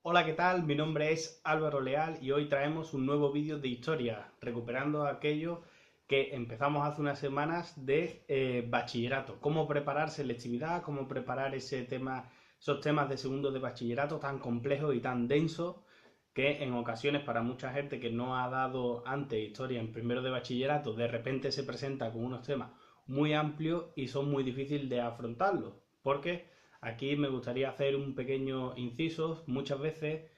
Hola, ¿qué tal? Mi nombre es Álvaro Leal y hoy traemos un nuevo vídeo de historia, recuperando aquello que empezamos hace unas semanas de bachillerato. Cómo preparar selectividad, cómo preparar esos temas de segundo de bachillerato tan complejos y tan densos que en ocasiones para mucha gente que no ha dado antes historia en primero de bachillerato, de repente se presenta con unos temas muy amplios y son muy difíciles de afrontarlos. Porque aquí me gustaría hacer un pequeño inciso. Muchas veces,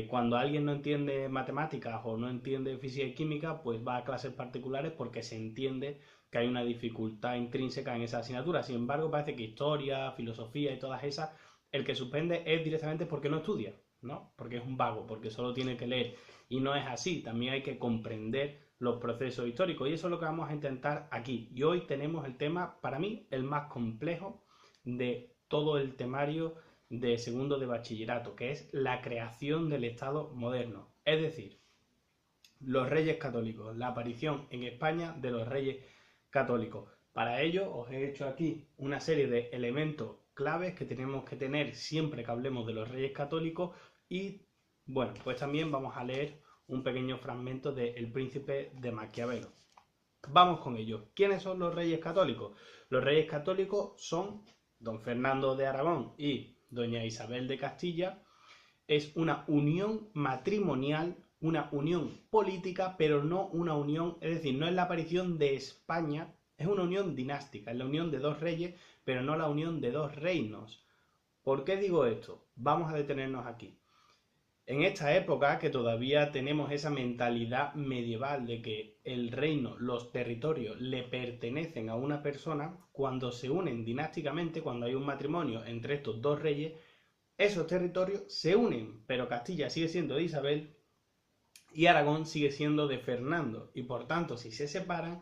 cuando alguien no entiende matemáticas o no entiende física y química, pues va a clases particulares porque se entiende que hay una dificultad intrínseca en esa asignatura. Sin embargo, parece que historia, filosofía y todas esas, el que suspende es directamente porque no estudia, ¿no? Porque es un vago, porque solo tiene que leer. Y no es así, también hay que comprender los procesos históricos. Y eso es lo que vamos a intentar aquí. Y hoy tenemos el tema, para mí, el más complejo de todo el temario de segundo de bachillerato, que es la creación del Estado moderno. Es decir, los reyes católicos, la aparición en España de los reyes católicos. Para ello os he hecho aquí una serie de elementos claves que tenemos que tener siempre que hablemos de los reyes católicos y, bueno, pues también vamos a leer un pequeño fragmento de El Príncipe de Maquiavelo. Vamos con ello. ¿Quiénes son los reyes católicos? Los reyes católicos son don Fernando de Aragón y doña Isabel de Castilla. Es una unión matrimonial, una unión política, pero no una unión, es decir, no es la aparición de España, es una unión dinástica, es la unión de dos reyes, pero no la unión de dos reinos. ¿Por qué digo esto? Vamos a detenernos aquí. En esta época que todavía tenemos esa mentalidad medieval de que el reino, los territorios le pertenecen a una persona, cuando se unen dinásticamente, cuando hay un matrimonio entre estos dos reyes, esos territorios se unen, pero Castilla sigue siendo de Isabel y Aragón sigue siendo de Fernando, y por tanto si se separan,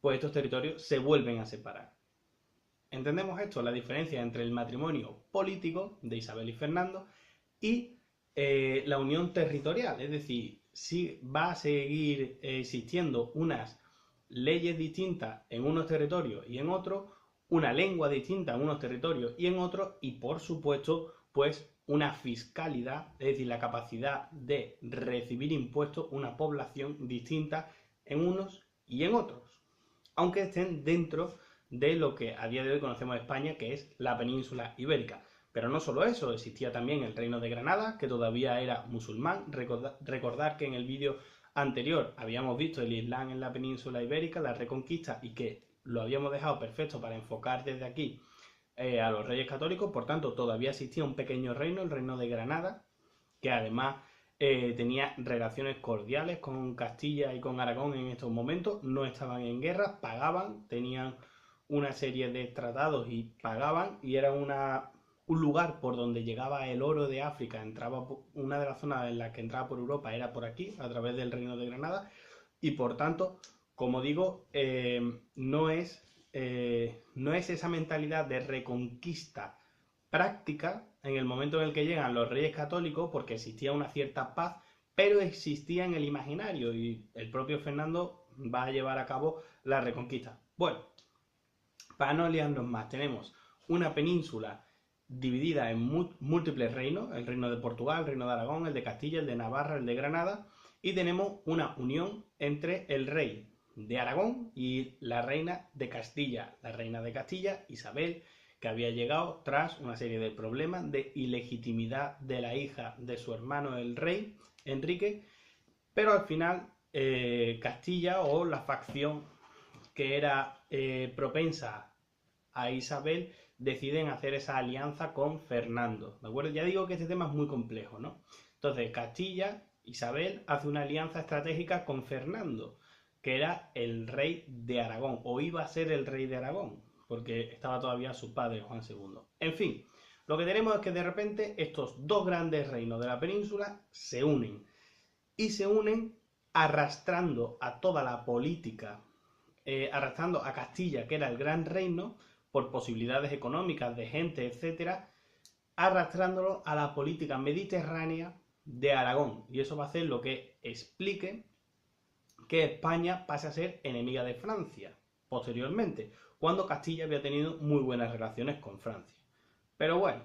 pues estos territorios se vuelven a separar. ¿Entendemos esto? La diferencia entre el matrimonio político de Isabel y Fernando y la unión territorial, es decir, si va a seguir existiendo unas leyes distintas en unos territorios y en otros, una lengua distinta en unos territorios y en otros, y por supuesto, pues una fiscalidad, es decir, la capacidad de recibir impuestos, una población distinta en unos y en otros, aunque estén dentro de lo que a día de hoy conocemos España, que es la península ibérica. Pero no solo eso, existía también el reino de Granada, que todavía era musulmán. Recordar que en el vídeo anterior habíamos visto el Islam en la península ibérica, la reconquista, y que lo habíamos dejado perfecto para enfocar desde aquí a los reyes católicos. Por tanto, todavía existía un pequeño reino, el reino de Granada, que además tenía relaciones cordiales con Castilla y con Aragón en estos momentos. No estaban en guerra, pagaban, tenían una serie de tratados y pagaban, y era un lugar por donde llegaba el oro de África. Entraba, una de las zonas en las que entraba por Europa era por aquí, a través del reino de Granada, y por tanto, como digo, no es esa mentalidad de reconquista práctica en el momento en el que llegan los reyes católicos, porque existía una cierta paz, pero existía en el imaginario, y el propio Fernando va a llevar a cabo la reconquista. Bueno, para no liarnos más, tenemos una península dividida en múltiples reinos, el reino de Portugal, el reino de Aragón, el de Castilla, el de Navarra, el de Granada, y tenemos una unión entre el rey de Aragón y la reina de Castilla, la reina de Castilla, Isabel, que había llegado tras una serie de problemas de ilegitimidad de la hija de su hermano el rey, Enrique, pero al final Castilla, o la facción que era propensa a Isabel, deciden hacer esa alianza con Fernando, ¿de acuerdo? Ya digo que este tema es muy complejo, ¿no? Entonces Castilla, Isabel hace una alianza estratégica con Fernando, que era el rey de Aragón, o iba a ser el rey de Aragón, porque estaba todavía su padre, Juan II. En fin, lo que tenemos es que de repente estos dos grandes reinos de la península se unen, y se unen arrastrando a toda la política, arrastrando a Castilla, que era el gran reino, por posibilidades económicas, de gente, etcétera, arrastrándolo a la política mediterránea de Aragón. Y eso va a hacer lo que explique que España pase a ser enemiga de Francia posteriormente, cuando Castilla había tenido muy buenas relaciones con Francia. Pero bueno,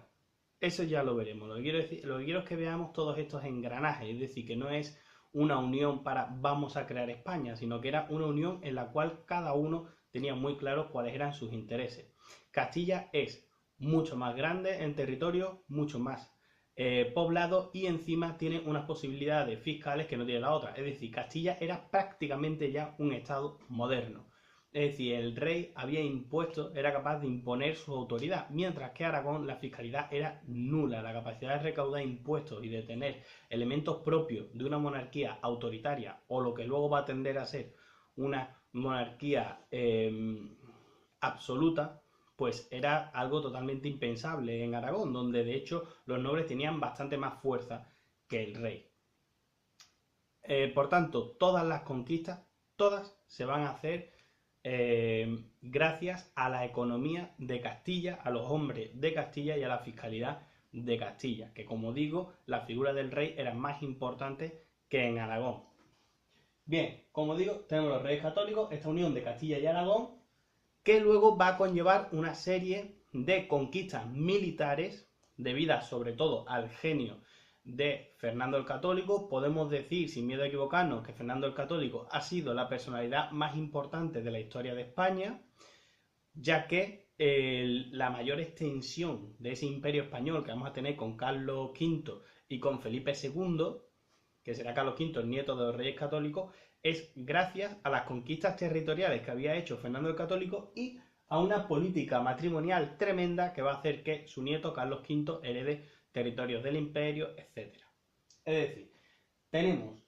eso ya lo veremos. Lo que quiero es que veamos todos estos engranajes, es decir, que no es una unión para vamos a crear España, sino que era una unión en la cual cada uno tenía muy claro cuáles eran sus intereses. Castilla es mucho más grande en territorio, mucho más poblado y encima tiene unas posibilidades fiscales que no tiene la otra. Es decir, Castilla era prácticamente ya un estado moderno. Es decir, el rey había impuesto, era capaz de imponer su autoridad, mientras que Aragón la fiscalidad era nula. La capacidad de recaudar impuestos y de tener elementos propios de una monarquía autoritaria o lo que luego va a tender a ser una monarquía absoluta, pues era algo totalmente impensable en Aragón, donde de hecho los nobles tenían bastante más fuerza que el rey. Por tanto, todas las conquistas, todas se van a hacer gracias a la economía de Castilla, a los hombres de Castilla y a la fiscalidad de Castilla, que como digo, la figura del rey era más importante que en Aragón. Bien, como digo, tenemos los reyes católicos, esta unión de Castilla y Aragón, que luego va a conllevar una serie de conquistas militares, debidas sobre todo al genio de Fernando el Católico. Podemos decir, sin miedo a equivocarnos, que Fernando el Católico ha sido la personalidad más importante de la historia de España, ya que la mayor extensión de ese imperio español que vamos a tener con Carlos V y con Felipe II, que será Carlos V, el nieto de los reyes católicos, es gracias a las conquistas territoriales que había hecho Fernando el Católico y a una política matrimonial tremenda que va a hacer que su nieto Carlos V herede territorios del imperio, etc. Es decir, tenemos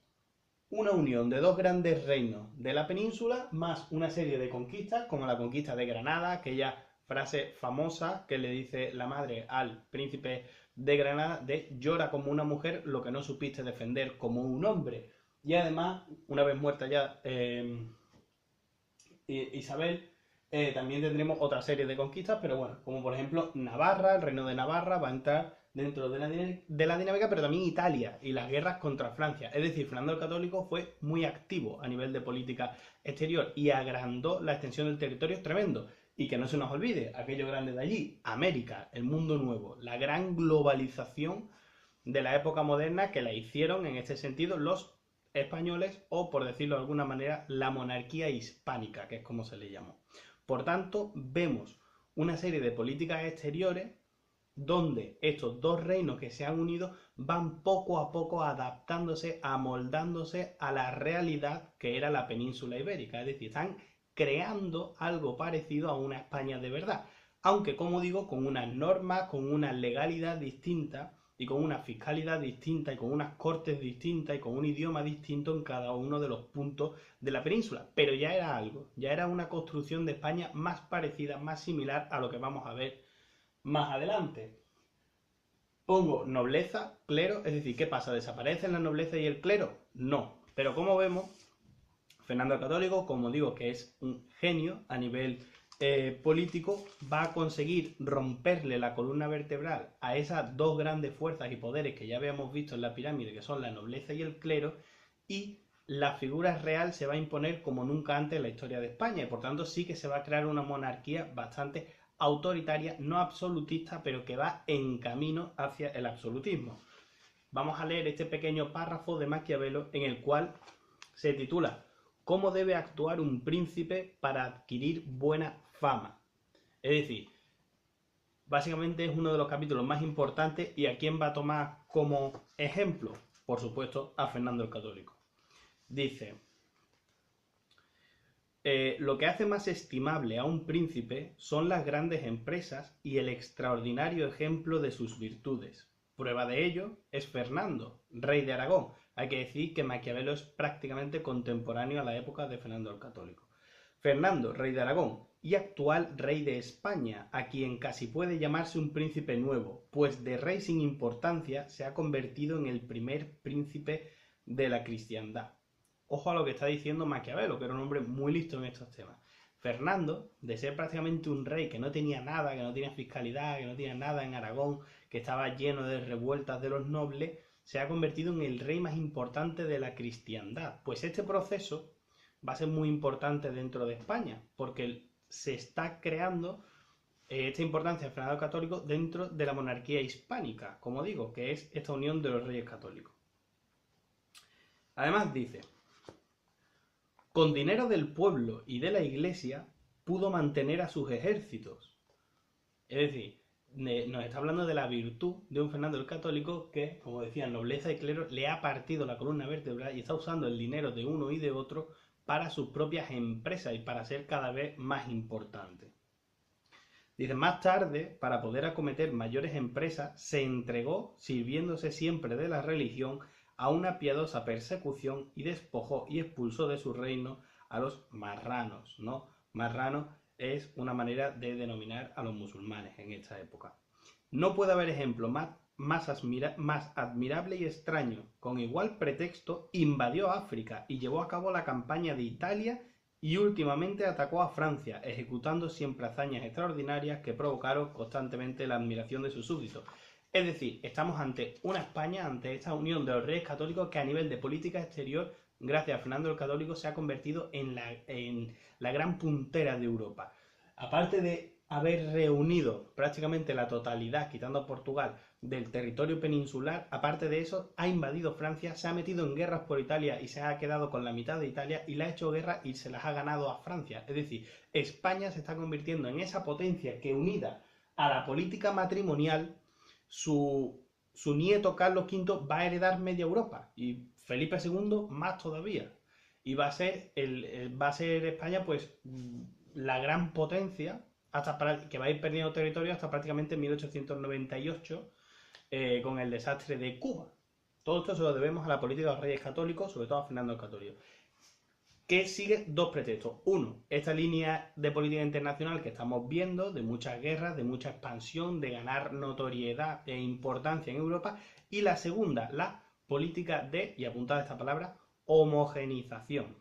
una unión de dos grandes reinos de la península, más una serie de conquistas, como la conquista de Granada, aquella frase famosa que le dice la madre al príncipe de Granada de llora como una mujer lo que no supiste defender como un hombre. Y además, una vez muerta ya Isabel, también tendremos otra serie de conquistas, pero bueno, como por ejemplo Navarra, el reino de Navarra va a entrar dentro de la dinámica, pero también Italia y las guerras contra Francia. Es decir, Fernando el Católico fue muy activo a nivel de política exterior y agrandó la extensión del territorio tremendo. Y que no se nos olvide, aquello grande de allí, América, el mundo nuevo, la gran globalización de la época moderna que la hicieron en este sentido los españoles o, por decirlo de alguna manera, la monarquía hispánica, que es como se le llamó. Por tanto, vemos una serie de políticas exteriores donde estos dos reinos que se han unido van poco a poco adaptándose, amoldándose a la realidad que era la península ibérica. Es decir, están creando algo parecido a una España de verdad, aunque como digo, con unas normas, con una legalidad distinta y con una fiscalidad distinta y con unas cortes distintas y con un idioma distinto en cada uno de los puntos de la península. Pero ya era algo, ya era una construcción de España más parecida, más similar a lo que vamos a ver más adelante. Pongo nobleza, clero, es decir, ¿qué pasa? ¿Desaparecen la nobleza y el clero? No. Pero como vemos, Fernando el Católico, como digo, que es un genio a nivel político, va a conseguir romperle la columna vertebral a esas dos grandes fuerzas y poderes que ya habíamos visto en la pirámide, que son la nobleza y el clero, y la figura real se va a imponer como nunca antes en la historia de España, y por tanto sí que se va a crear una monarquía bastante autoritaria, no absolutista, pero que va en camino hacia el absolutismo. Vamos a leer este pequeño párrafo de Maquiavelo en el cual se titula ¿Cómo debe actuar un príncipe para adquirir buena fama? Es decir, básicamente es uno de los capítulos más importantes. ¿Y a quién va a tomar como ejemplo? Por supuesto, a Fernando el Católico. Dice: lo que hace más estimable a un príncipe son las grandes empresas y el extraordinario ejemplo de sus virtudes. Prueba de ello es Fernando, rey de Aragón. Hay que decir que Maquiavelo es prácticamente contemporáneo a la época de Fernando el Católico. Fernando, rey de Aragón y actual rey de España, a quien casi puede llamarse un príncipe nuevo, pues de rey sin importancia se ha convertido en el primer príncipe de la cristiandad. Ojo a lo que está diciendo Maquiavelo, que era un hombre muy listo en estos temas. Fernando, de ser prácticamente un rey que no tenía nada, que no tenía fiscalidad, que no tenía nada en Aragón, que estaba lleno de revueltas de los nobles, se ha convertido en el rey más importante de la cristiandad. Pues este proceso va a ser muy importante dentro de España, porque se está creando esta importancia del Fernando Católico dentro de la monarquía hispánica, como digo, que es esta unión de los reyes católicos. Además dice, con dinero del pueblo y de la iglesia pudo mantener a sus ejércitos. Es decir, nos está hablando de la virtud de un Fernando el Católico que, como decía, nobleza y clero le ha partido la columna vertebral y está usando el dinero de uno y de otro para sus propias empresas y para ser cada vez más importante. Dice, más tarde, para poder acometer mayores empresas, se entregó, sirviéndose siempre de la religión, a una piadosa persecución y despojó y expulsó de su reino a los marranos, ¿no? Marrano es una manera de denominar a los musulmanes en esta época. No puede haber ejemplo más admirable y extraño. Con igual pretexto invadió África y llevó a cabo la campaña de Italia y últimamente atacó a Francia, ejecutando siempre hazañas extraordinarias que provocaron constantemente la admiración de sus súbditos. Es decir, estamos ante una España, ante esta unión de los reyes católicos que a nivel de política exterior, gracias a Fernando el Católico, se ha convertido en la gran puntera de Europa. Aparte de haber reunido prácticamente la totalidad, quitando a Portugal, del territorio peninsular, aparte de eso, ha invadido Francia, se ha metido en guerras por Italia y se ha quedado con la mitad de Italia y le ha hecho guerra y se las ha ganado a Francia. Es decir, España se está convirtiendo en esa potencia que, unida a la política matrimonial, su nieto Carlos V va a heredar media Europa y Felipe II más todavía. Y va a ser España pues la gran potencia que va a ir perdiendo territorio hasta prácticamente 1898 con el desastre de Cuba. Todo esto se lo debemos a la política de los reyes católicos, sobre todo a Fernando el Católico, que sigue dos pretextos. Uno, esta línea de política internacional que estamos viendo, de muchas guerras, de mucha expansión, de ganar notoriedad e importancia en Europa. Y la segunda, la política de, y apuntada esta palabra, homogenización.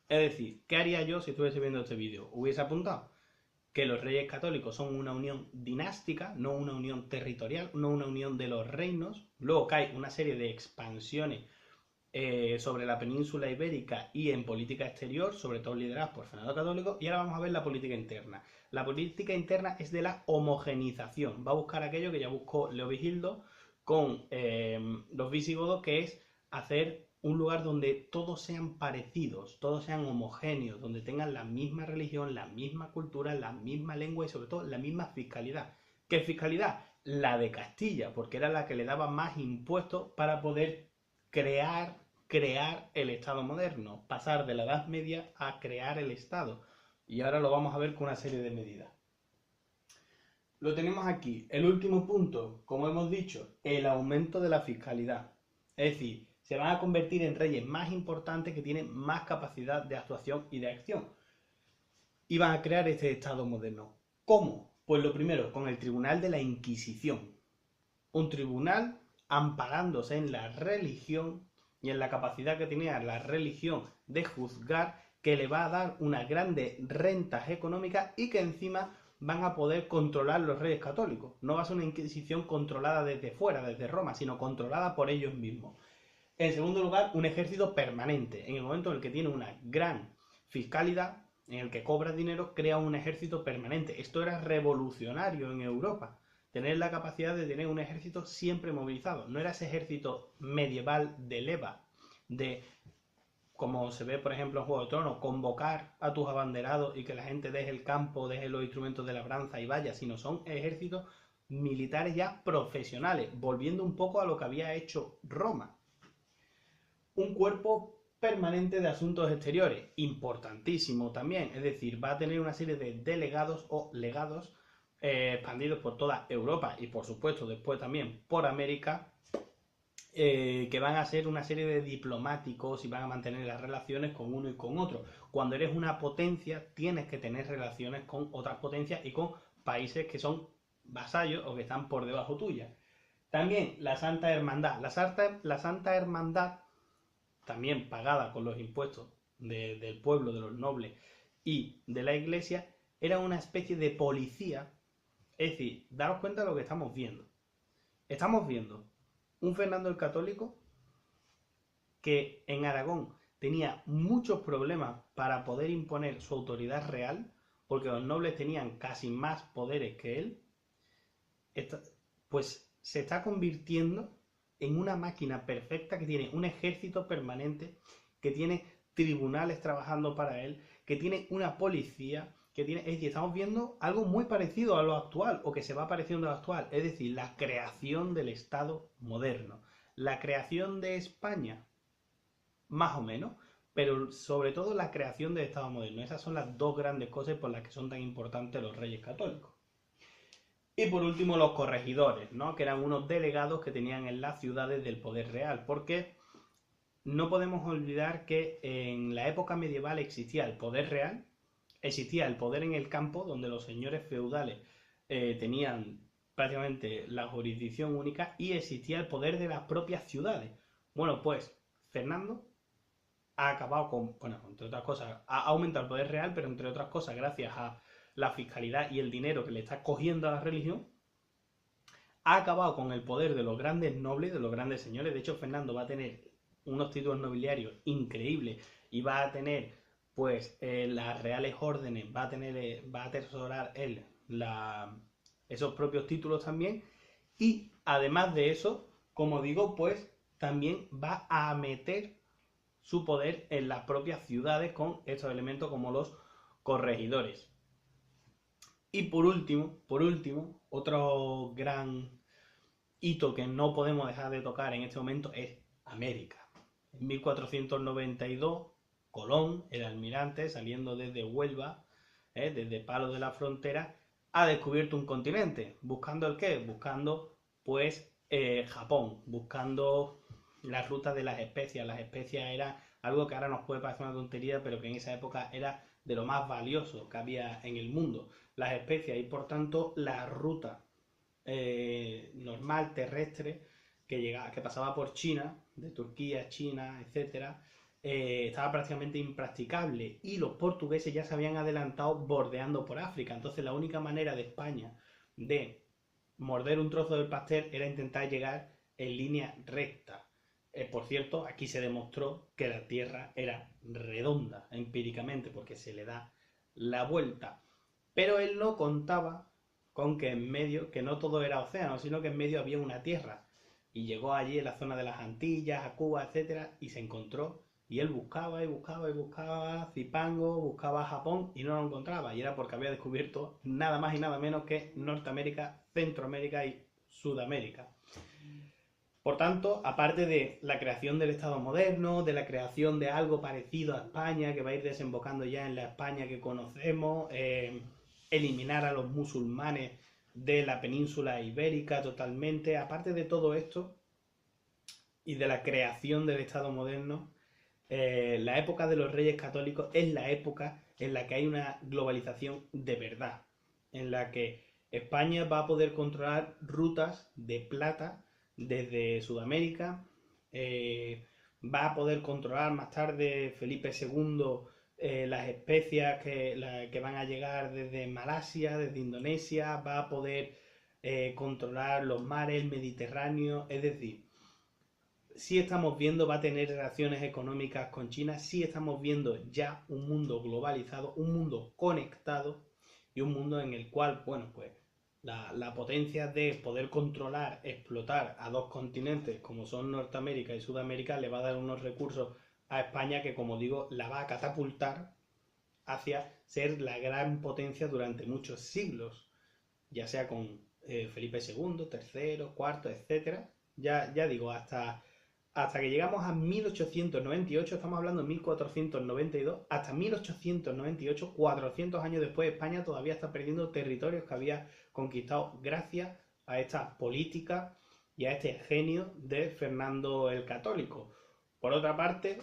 Es decir, ¿qué haría yo si estuviese viendo este vídeo? Hubiese apuntado que los reyes católicos son una unión dinástica, no una unión territorial, no una unión de los reinos. Luego cae una serie de expansiones sobre la península ibérica y en política exterior, sobre todo lideradas por Fernando Católico. Y ahora vamos a ver la política interna. La política interna es de la homogenización. Va a buscar aquello que ya buscó Leovigildo con los visigodos, que es hacer un lugar donde todos sean parecidos, todos sean homogéneos, donde tengan la misma religión, la misma cultura, la misma lengua y sobre todo la misma fiscalidad. ¿Qué fiscalidad? La de Castilla, porque era la que le daba más impuestos para poder crear el Estado moderno, pasar de la Edad Media a crear el Estado. Y ahora lo vamos a ver con una serie de medidas. Lo tenemos aquí. El último punto, como hemos dicho, el aumento de la fiscalidad. Es decir, se van a convertir en reyes más importantes que tienen más capacidad de actuación y de acción. Y van a crear este Estado moderno. ¿Cómo? Pues lo primero, con el Tribunal de la Inquisición. Un tribunal amparándose en la religión y en la capacidad que tenía la religión de juzgar, que le va a dar unas grandes rentas económicas y que encima van a poder controlar los reyes católicos. No va a ser una Inquisición controlada desde fuera, desde Roma, sino controlada por ellos mismos. En segundo lugar, un ejército permanente. En el momento en el que tiene una gran fiscalidad, en el que cobra dinero, crea un ejército permanente. Esto era revolucionario en Europa. Tener la capacidad de tener un ejército siempre movilizado. No era ese ejército medieval de leva, de, como se ve por ejemplo en Juego de Tronos, convocar a tus abanderados y que la gente deje el campo, deje los instrumentos de labranza y vaya, sino son ejércitos militares ya profesionales, volviendo un poco a lo que había hecho Roma. Un cuerpo permanente de asuntos exteriores, importantísimo también, es decir, va a tener una serie de delegados o legados expandidos por toda Europa y por supuesto después también por América, que van a ser una serie de diplomáticos y van a mantener las relaciones con uno y con otro. Cuando eres una potencia tienes que tener relaciones con otras potencias y con países que son vasallos o que están por debajo tuya. También la Santa Hermandad. La Santa Hermandad, también pagada con los impuestos del pueblo, de los nobles y de la iglesia, era una especie de policía. Es decir, daros cuenta de lo que estamos viendo. Estamos viendo un Fernando el Católico que en Aragón tenía muchos problemas para poder imponer su autoridad real, porque los nobles tenían casi más poderes que él, pues se está convirtiendo en una máquina perfecta que tiene un ejército permanente, que tiene tribunales trabajando para él, que tiene una policía, que tiene... Es decir, estamos viendo algo muy parecido a lo actual, o que se va pareciendo a lo actual, es decir, la creación del Estado moderno. La creación de España, más o menos, pero sobre todo la creación del Estado moderno. Esas son las dos grandes cosas por las que son tan importantes los reyes católicos. Y por último los corregidores, ¿no? Que eran unos delegados que tenían en las ciudades del poder real, porque no podemos olvidar que en la época medieval existía el poder real, existía el poder en el campo, donde los señores feudales tenían prácticamente la jurisdicción única, y existía el poder de las propias ciudades. Bueno, pues Fernando ha acabado con, bueno, entre otras cosas, ha aumentado el poder real, pero entre otras cosas, gracias a la fiscalidad y el dinero que le está cogiendo a la religión, ha acabado con el poder de los grandes nobles, de los grandes señores. De hecho, Fernando va a tener unos títulos nobiliarios increíbles y va a tener, pues, las reales órdenes, va a atesorar él esos propios títulos también. Y además de eso, como digo, pues también va a meter su poder en las propias ciudades con estos elementos como los corregidores. Y por último, otro gran hito que no podemos dejar de tocar en este momento es América. En 1492, Colón, el almirante, saliendo desde Huelva, desde Palos de la Frontera, ha descubierto un continente. ¿Buscando el qué? Buscando, pues, Japón, buscando las rutas de las especias. Las especias era algo que ahora nos puede parecer una tontería, pero que en esa época era de lo más valioso que había en el mundo. Las especias y por tanto la ruta normal, terrestre, que pasaba por China, de Turquía, China, etcétera, estaba prácticamente impracticable y los portugueses ya se habían adelantado bordeando por África. Entonces la única manera de España de morder un trozo del pastel era intentar llegar en línea recta. Por cierto, aquí se demostró que la Tierra era redonda empíricamente porque se le da la vuelta. Pero él no contaba con que en medio, que no todo era océano, sino que en medio había una tierra. Y llegó allí en la zona de las Antillas, a Cuba, etcétera, y se encontró. Y él buscaba y buscaba y buscaba Zipango, buscaba Japón y no lo encontraba. Y era porque había descubierto nada más y nada menos que Norteamérica, Centroamérica y Sudamérica. Por tanto, aparte de la creación del Estado moderno, de la creación de algo parecido a España, que va a ir desembocando ya en la España que conocemos, eliminar a los musulmanes de la península ibérica totalmente, aparte de todo esto y de la creación del Estado moderno, la época de los Reyes Católicos es la época en la que hay una globalización de verdad, en la que España va a poder controlar rutas de plata desde Sudamérica, va a poder controlar más tarde Felipe II las especias que van a llegar desde Malasia, desde Indonesia, va a poder controlar los mares, el Mediterráneo, es decir, sí estamos viendo, va a tener relaciones económicas con China, sí estamos viendo ya un mundo globalizado, un mundo conectado y un mundo en el cual, bueno, pues la potencia de poder controlar, explotar a dos continentes como son Norteamérica y Sudamérica le va a dar unos recursos a España que, como digo, la va a catapultar hacia ser la gran potencia durante muchos siglos, ya sea con Felipe II, III, IV, etcétera. Ya digo, hasta que llegamos a 1898, estamos hablando de 1492, hasta 1898, 400 años después, España todavía está perdiendo territorios que había conquistado gracias a esta política y a este genio de Fernando el Católico. Por otra parte,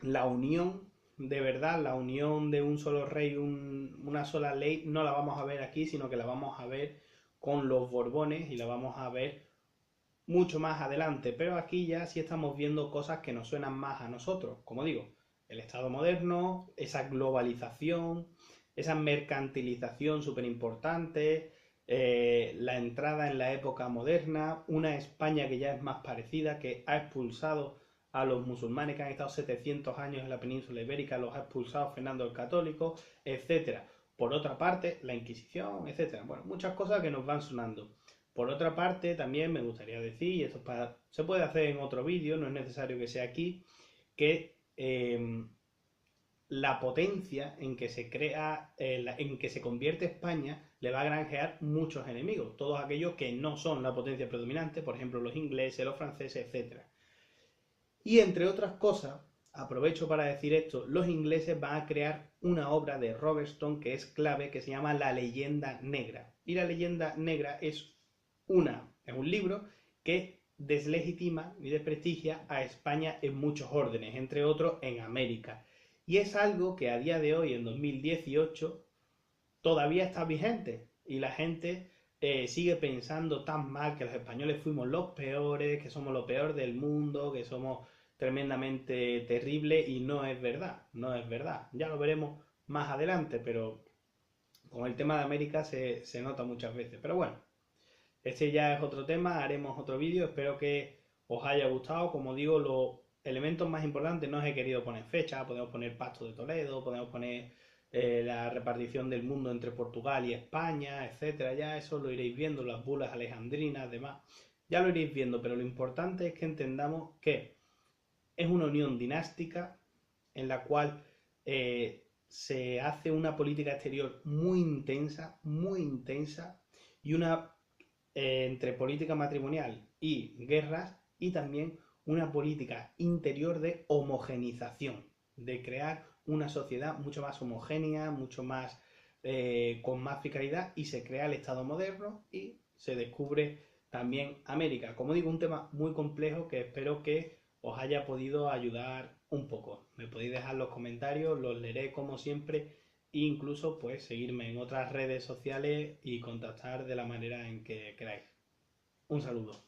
la unión de verdad, la unión de un solo rey, una sola ley, no la vamos a ver aquí, sino que la vamos a ver con los Borbones y la vamos a ver mucho más adelante, pero aquí ya sí estamos viendo cosas que nos suenan más a nosotros, como digo, el Estado moderno, esa globalización, esa mercantilización súper importante, la entrada en la época moderna, una España que ya es más parecida, que ha expulsado a los musulmanes que han estado 700 años en la península ibérica, los ha expulsado Fernando el Católico, etcétera. Por otra parte, la Inquisición, etcétera. Bueno, muchas cosas que nos van sonando. Por otra parte, también me gustaría decir, y esto se puede hacer en otro vídeo, no es necesario que sea aquí, que la potencia en que se crea, en que se convierte España, le va a granjear muchos enemigos, todos aquellos que no son la potencia predominante, por ejemplo los ingleses, los franceses, etc. Y entre otras cosas, aprovecho para decir esto, los ingleses van a crear una obra de Robertson que es clave, que se llama La Leyenda Negra. Y La Leyenda Negra es un libro que deslegitima y desprestigia a España en muchos órdenes, entre otros en América. Y es algo que a día de hoy, en 2018, todavía está vigente. Y la gente sigue pensando tan mal que los españoles fuimos los peores, que somos lo peor del mundo, que somos tremendamente terribles, y no es verdad, no es verdad. Ya lo veremos más adelante, pero con el tema de América se nota muchas veces. Pero bueno, este ya es otro tema, haremos otro vídeo, espero que os haya gustado. Como digo, los elementos más importantes no os he querido poner fecha, podemos poner Pacto de Toledo, podemos poner la repartición del mundo entre Portugal y España, etcétera. Ya eso lo iréis viendo, las bulas alejandrinas, demás. Ya lo iréis viendo, pero lo importante es que entendamos que es una unión dinástica en la cual se hace una política exterior muy intensa, y una entre política matrimonial y guerras, y también una política interior de homogenización, de crear una sociedad mucho más homogénea, mucho más con más fiscalidad, y se crea el Estado moderno y se descubre también América. Como digo, un tema muy complejo que espero que os haya podido ayudar un poco. Me podéis dejar los comentarios, los leeré como siempre, e incluso pues seguirme en otras redes sociales y contactar de la manera en que queráis. Un saludo.